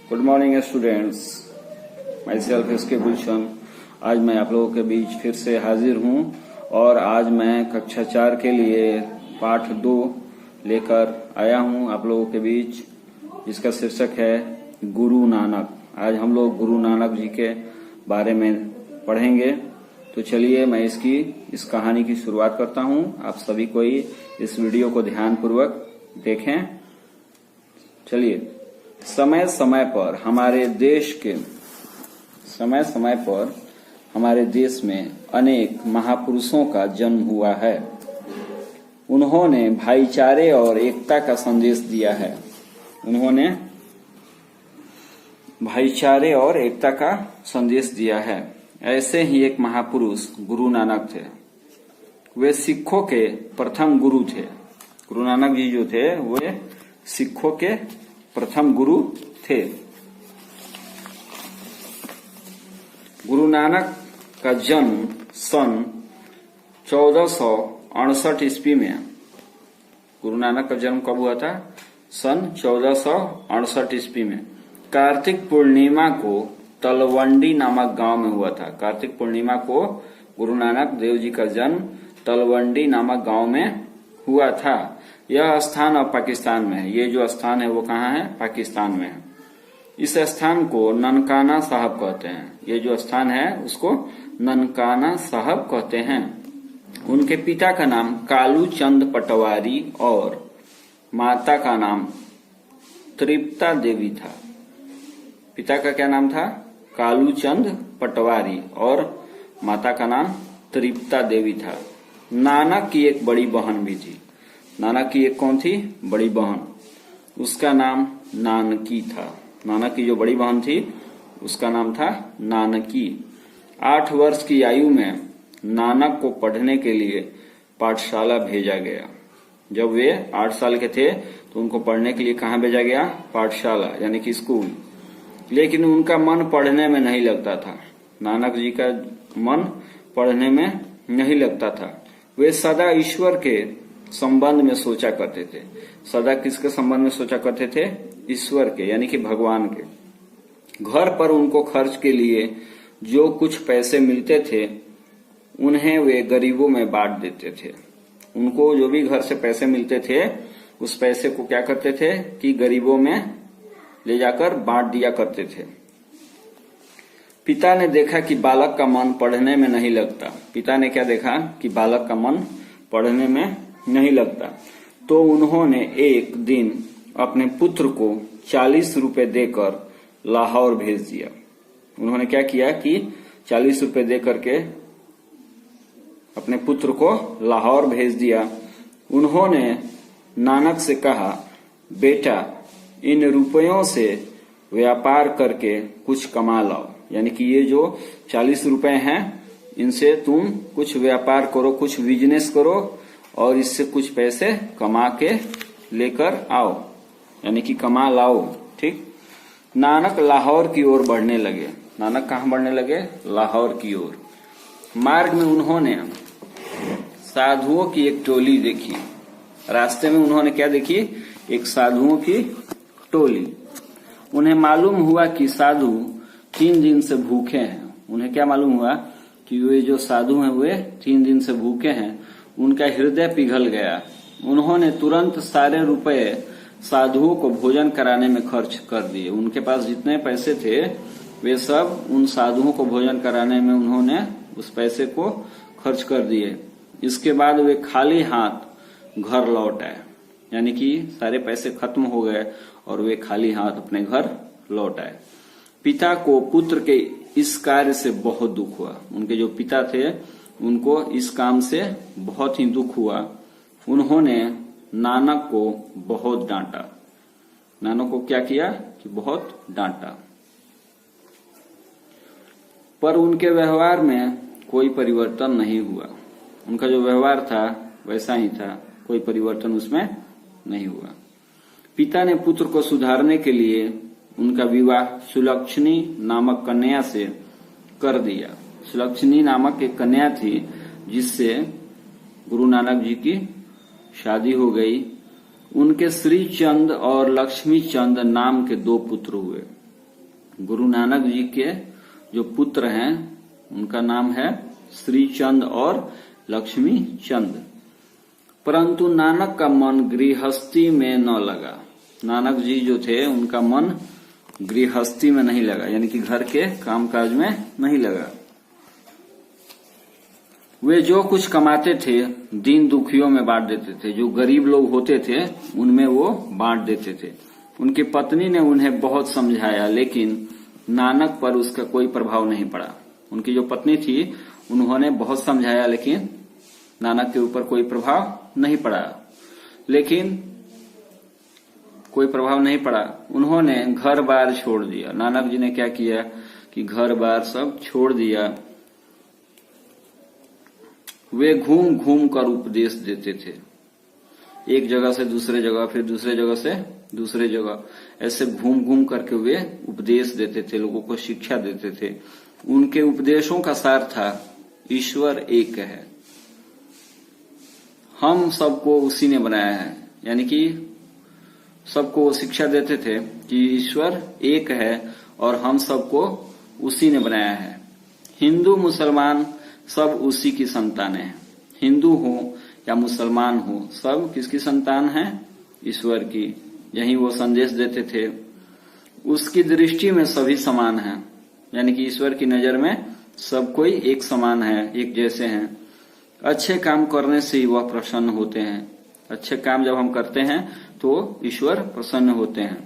Good morning students, myself S K Gulshan. आज मैं आप लोगों के बीच फिर से हाजिर हूं और आज मैं कक्षा 4 के लिए पाठ 2 लेकर आया हूं आप लोगों के बीच, जिसका शीर्षक है गुरु नानक। आज हम लोग गुरु नानक जी के बारे में पढ़ेंगे। तो चलिए मैं इस कहानी की शुरुआत करता हूं। आप सभी कोई इस वीडियो को ध्यानपूर्वक देखें। चलिए, समय समय पर हमारे देश में अनेक महापुरुषों का जन्म हुआ है। उन्होंने भाईचारे और एकता का संदेश दिया है। ऐसे ही एक महापुरुष गुरु नानक थे। वे सिखों के प्रथम गुरु थे। गुरु नानक जी जो थे वे सिखों के प्रथम गुरु थे। गुरु नानक का जन्म सन 1468 ईस्वी में। गुरु नानक का जन्म कब हुआ था? सन 1468 ईस्वी में। कार्तिक पूर्णिमा को तलवंडी नामक गांव में हुआ था। कार्तिक पूर्णिमा को गुरु नानक देव जी का जन्म तलवंडी नामक गांव में हुआ था। यह स्थान अब पाकिस्तान में है। ये जो स्थान है वो कहाँ है? पाकिस्तान में है। इस स्थान को ननकाना साहब कहते हैं। ये जो स्थान है उसको ननकाना साहब कहते हैं। उनके पिता का नाम कालू चंद पटवारी और माता का नाम तृप्ता देवी था। पिता का क्या नाम था? कालू चंद पटवारी और माता का नाम तृप्ता देवी था। नानक की एक बड़ी बहन भी थी। नानक की एक कौन थी? बड़ी बहन। उसका नाम नानकी था। नानक की जो बड़ी बहन थी उसका नाम था नानकी। 8 वर्ष की आयु में नानक को पढ़ने के लिए पाठशाला भेजा गया। जब वे 8 साल के थे तो उनको पढ़ने के लिए कहाँ भेजा गया? पाठशाला यानी कि स्कूल। लेकिन उनका मन पढ़ने में नहीं लगता था। नानक जी का मन पढ़ने में नहीं लगता था। वे सदा ईश्वर के संबंध में सोचा करते थे। सदा किसके संबंध में सोचा करते थे? ईश्वर के, यानी कि भगवान के। घर पर उनको खर्च के लिए जो कुछ पैसे मिलते थे उन्हें वे गरीबों में बांट देते थे। उनको जो भी घर से पैसे मिलते थे उस पैसे को क्या करते थे कि गरीबों में ले जाकर बांट दिया करते थे। पिता ने देखा कि बालक का मन पढ़ने में नहीं लगता। पिता ने क्या देखा कि बालक का मन पढ़ने में नहीं लगता। तो उन्होंने एक दिन अपने पुत्र को 40 रुपए देकर लाहौर भेज दिया। उन्होंने क्या किया कि 40 रुपए देकर के अपने पुत्र को लाहौर भेज दिया। उन्होंने नानक से कहा, बेटा इन रुपयों से व्यापार करके कुछ कमा लाओ। यानी कि ये जो 40 रुपए हैं इनसे तुम कुछ व्यापार करो, कुछ बिजनेस करो और इससे कुछ पैसे कमा के लेकर आओ, यानी कि कमा लाओ। ठीक। नानक लाहौर की ओर बढ़ने लगे। नानक कहाँ बढ़ने लगे? लाहौर की ओर। मार्ग में उन्होंने साधुओं की एक टोली देखी। रास्ते में उन्होंने क्या देखी? एक साधुओं की टोली। उन्हें मालूम हुआ कि साधु 3 दिन से भूखे हैं। उन्हें क्या मालूम हुआ कि वे जो साधु हैं वे 3 दिन से भूखे हैं। उनका हृदय पिघल गया। उन्होंने तुरंत सारे रुपए साधुओं को भोजन कराने में खर्च कर दिए। उनके पास जितने पैसे थे वे सब उन साधुओं को भोजन कराने में उन्होंने उस पैसे को खर्च कर दिए। इसके बाद वे खाली हाथ घर लौट आए। यानी कि सारे पैसे खत्म हो गए और वे खाली हाथ अपने घर लौट आए। पिता को पुत्र के इस कार्य से बहुत दुख हुआ। उनके जो पिता थे उनको इस काम से बहुत ही दुख हुआ। उन्होंने नानक को बहुत डांटा। नानक को क्या किया कि बहुत डांटा। पर उनके व्यवहार में कोई परिवर्तन नहीं हुआ। उनका जो व्यवहार था वैसा ही था, कोई परिवर्तन उसमें नहीं हुआ। पिता ने पुत्र को सुधारने के लिए उनका विवाह सुलक्षणी नामक कन्या से कर दिया। सुलक्षणी नामक एक कन्या थी जिससे गुरु नानक जी की शादी हो गई। उनके श्री चंद और लक्ष्मी चंद नाम के 2 पुत्र हुए। गुरु नानक जी के जो पुत्र हैं उनका नाम है श्री चंद और लक्ष्मी चंद। परंतु नानक का मन गृहस्थी में न लगा। नानक जी जो थे उनका मन गृहस्थी में नहीं लगा, यानी कि घर के कामकाज में नहीं लगा। वे जो कुछ कमाते थे दीन दुखियों में बांट देते थे, जो गरीब लोग होते थे उनमें वो बांट देते थे। उनकी पत्नी ने उन्हें बहुत समझाया, लेकिन नानक पर उसका कोई प्रभाव नहीं पड़ा। उनकी जो पत्नी थी उन्होंने बहुत समझाया, लेकिन नानक के ऊपर कोई प्रभाव नहीं पड़ा। उन्होंने घर बार छोड़ दिया। नानक जी ने क्या किया कि घर बार सब छोड़ दिया। वे घूम घूम कर उपदेश देते थे, एक जगह से दूसरे जगह, फिर दूसरे जगह से दूसरे जगह, ऐसे घूम घूम करके वे उपदेश देते थे, लोगों को शिक्षा देते थे। उनके उपदेशों का सार था ईश्वर एक है, हम सबको उसी ने बनाया है। यानी कि सबको वो शिक्षा देते थे कि ईश्वर एक है और हम सबको उसी ने बनाया है। हिंदू मुसलमान सब उसी की संतान है। हिंदू हो या मुसलमान हो, सब किसकी संतान है? ईश्वर की। यही वो संदेश देते थे। उसकी दृष्टि में सभी समान हैं, यानी कि ईश्वर की नजर में सब कोई एक समान है, एक जैसे हैं। अच्छे काम करने से ही वह प्रसन्न होते हैं। अच्छे काम जब हम करते हैं तो ईश्वर प्रसन्न होते हैं।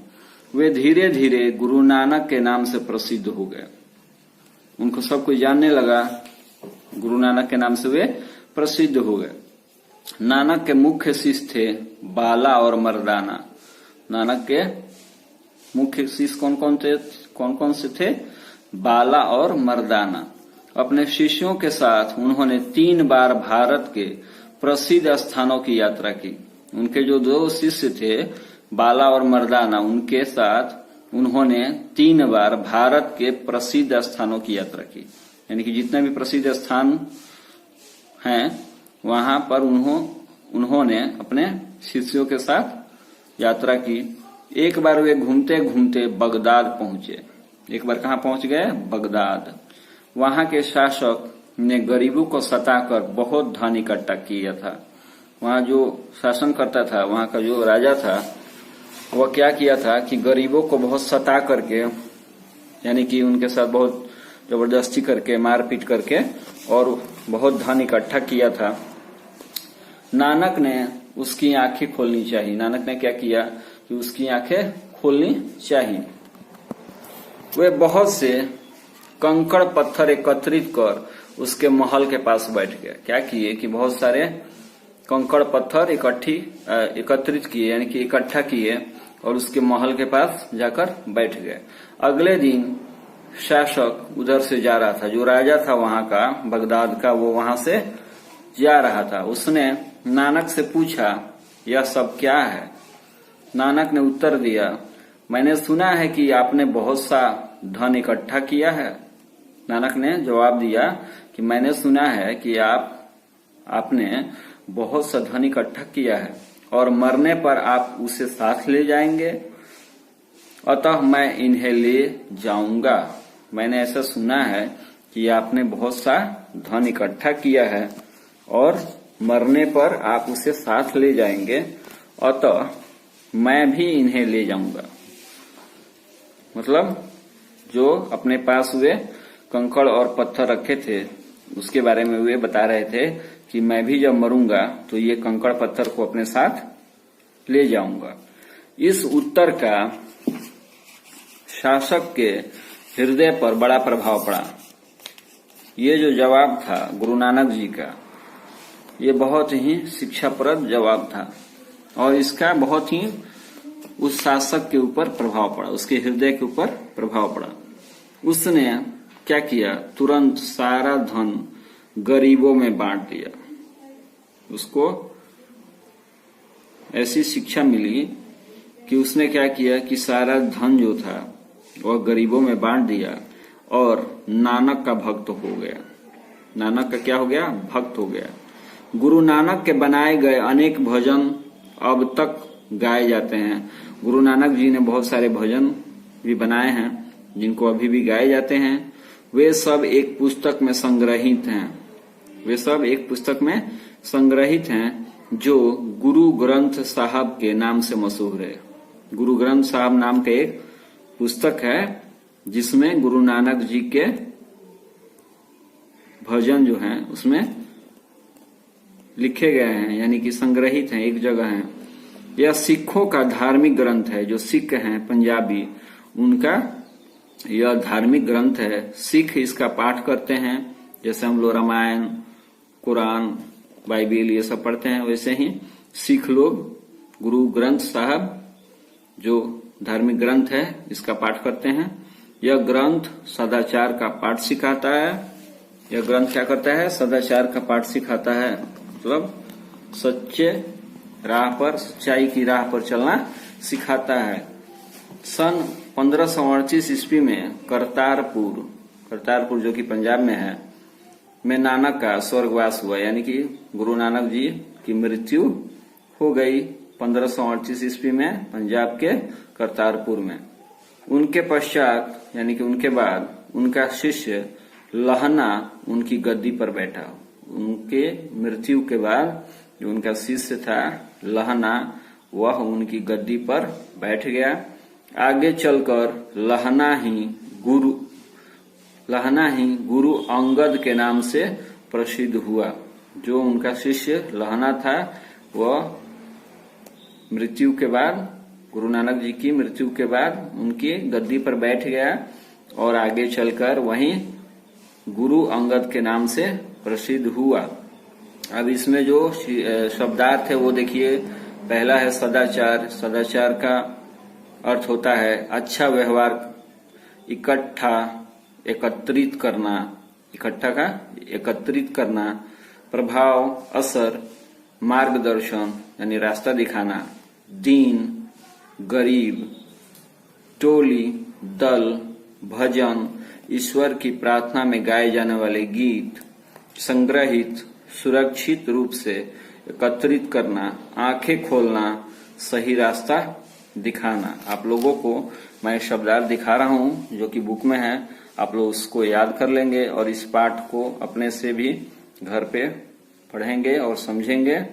वे धीरे धीरे गुरु नानक के नाम से प्रसिद्ध हो गए। उनको सब कोई जानने लगा, गुरु नानक के नाम से वे प्रसिद्ध हो गए। नानक के मुख्य शिष्य थे बाला और मर्दाना। नानक के मुख्य शिष्य कौन कौन से थे? बाला और मर्दाना। अपने शिष्यों के साथ उन्होंने 3 बार भारत के प्रसिद्ध स्थानों की यात्रा की। उनके जो 2 शिष्य थे बाला और मर्दाना, उनके साथ उन्होंने 3 बार भारत के प्रसिद्ध स्थानों की यात्रा की। यानी कि जितने भी प्रसिद्ध स्थान हैं वहां पर उन्होंने अपने शिष्यों के साथ यात्रा की। एक बार वे घूमते घूमते बगदाद पहुंचे। एक बार कहाँ पहुंच गए? बगदाद। वहां के शासक ने गरीबों को सताकर बहुत धन इकट्ठा किया था। वहां जो शासन करता था, वहां का जो राजा था, वह क्या किया था कि गरीबों को बहुत सता करके, यानी कि उनके साथ बहुत जबरदस्ती करके, मारपीट करके और बहुत धन इकट्ठा किया था। नानक ने उसकी आंखें खोलनी चाहिए। नानक ने क्या किया कि उसकी आंखें खोलनी चाहिए। वे बहुत से कंकड़ पत्थर एकत्रित कर उसके महल के पास बैठ गए। क्या किए कि बहुत सारे कंकड़ पत्थर एकत्रित किए, यानी कि इकट्ठा किए और उसके महल के पास जाकर बैठ गए। अगले दिन शासक उधर से जा रहा था, जो राजा था वहां का, बगदाद का, वो वहां से जा रहा था। उसने नानक से पूछा, यह सब क्या है? नानक ने उत्तर दिया, मैंने सुना है कि आपने बहुत सा धन इकट्ठा किया है। नानक ने जवाब दिया कि मैंने सुना है कि आपने बहुत सा धन इकट्ठा किया है और मरने पर आप उसे साथ ले जाएंगे, अतः मैं इन्हें ले जाऊंगा। मैंने ऐसा सुना है कि आपने बहुत सा धन इकट्ठा किया है और मरने पर आप उसे साथ ले जाएंगे, अतः मैं भी इन्हें ले जाऊंगा। मतलब जो अपने पास वे कंकड़ और पत्थर रखे थे उसके बारे में वे बता रहे थे कि मैं भी जब मरूंगा तो ये कंकड़ पत्थर को अपने साथ ले जाऊंगा। इस उत्तर का शासक के हृदय पर बड़ा प्रभाव पड़ा। ये जो जवाब था गुरु नानक जी का, ये बहुत ही शिक्षाप्रद जवाब था और इसका बहुत ही उस शासक के ऊपर प्रभाव पड़ा, उसके हृदय के ऊपर प्रभाव पड़ा। उसने क्या किया? तुरंत सारा धन गरीबों में बांट दिया। उसको ऐसी शिक्षा मिली कि उसने क्या किया कि सारा धन जो था वह गरीबों में बांट दिया और नानक का भक्त हो गया। नानक का क्या हो गया? भक्त हो गया। गुरु नानक के बनाए गए अनेक भजन अब तक गाए जाते हैं। गुरु नानक जी ने बहुत सारे भजन भी बनाए हैं जिनको अभी भी गाए जाते हैं, वे सब एक पुस्तक में संग्रहित हैं। वे सब एक पुस्तक में संग्रहित हैं जो गुरु ग्रंथ साहब के नाम से मशहूर है। गुरु ग्रंथ साहब नाम का एक पुस्तक है जिसमें गुरु नानक जी के भजन जो हैं उसमें लिखे गए हैं, यानी कि संग्रहित हैं, एक जगह हैं। यह सिखों का धार्मिक ग्रंथ है। जो सिख हैं पंजाबी, उनका यह धार्मिक ग्रंथ है। सिख इसका पाठ करते हैं, जैसे हम लोग रामायण, कुरान, बाइबिल ये सब पढ़ते हैं, वैसे ही सिख लोग गुरु ग्रंथ साहब जो धार्मिक ग्रंथ है इसका पाठ करते हैं। यह ग्रंथ सदाचार का पाठ सिखाता है। यह ग्रंथ क्या करता है? सदाचार का पाठ सिखाता है, मतलब सच्चे राह पर, सच्चाई की राह पर चलना सिखाता है। सन 1538 ईस्वी में करतारपुर जो कि पंजाब में है, में नानक का स्वर्गवास हुआ, यानी कि गुरु नानक जी की मृत्यु हो गई 1538 ईस्वी में पंजाब के करतारपुर में। उनके पश्चात, यानी कि उनके बाद, उनका शिष्य लहना उनकी गद्दी पर बैठा। उनके मृत्यु के बाद जो उनका शिष्य था लहना, वह उनकी गद्दी पर बैठ गया। आगे चलकर लहना ही गुरु अंगद के नाम से प्रसिद्ध हुआ। जो उनका शिष्य लहना था वह मृत्यु के बाद, गुरु नानक जी की मृत्यु के बाद उनकी गद्दी पर बैठ गया और आगे चलकर वहीं गुरु अंगद के नाम से प्रसिद्ध हुआ। अब इसमें जो शब्दार्थ है वो देखिए। पहला है सदाचार। सदाचार का अर्थ होता है अच्छा व्यवहार, एकत्रित करना, प्रभाव, असर, मार्गदर्शन यानी रास्ता दिखाना, दीन, गरीब, टोली, दल, भजन, ईश्वर की प्रार्थना में गाए जाने वाले गीत, संग्रहित, सुरक्षित रूप से एकत्रित करना, आंखें खोलना, सही रास्ता दिखाना। आप लोगों को मैं शब्दार्थ दिखा रहा हूं जो कि बुक में है, आप लोग उसको याद कर लेंगे और इस पाठ को अपने से भी घर पे पढ़ेंगे और समझेंगे।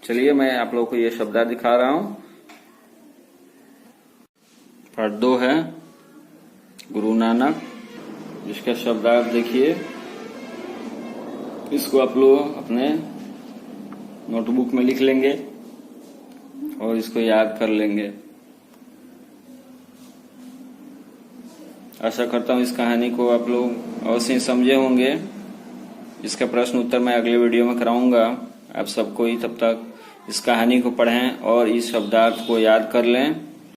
चलिए मैं आप लोगों को ये शब्दार्थ दिखा रहा हूं। पार्ट 2 है गुरु नानक, जिसका शब्दार्थ देखिए। इसको आप लोग अपने नोटबुक में लिख लेंगे और इसको याद कर लेंगे। आशा करता हूं इस कहानी को आप लोग अवश्य ही समझे होंगे। इसका प्रश्न उत्तर मैं अगले वीडियो में कराऊंगा। आप सबको ही तब तक इस कहानी को पढ़ें और इस शब्दार्थ को याद कर लें।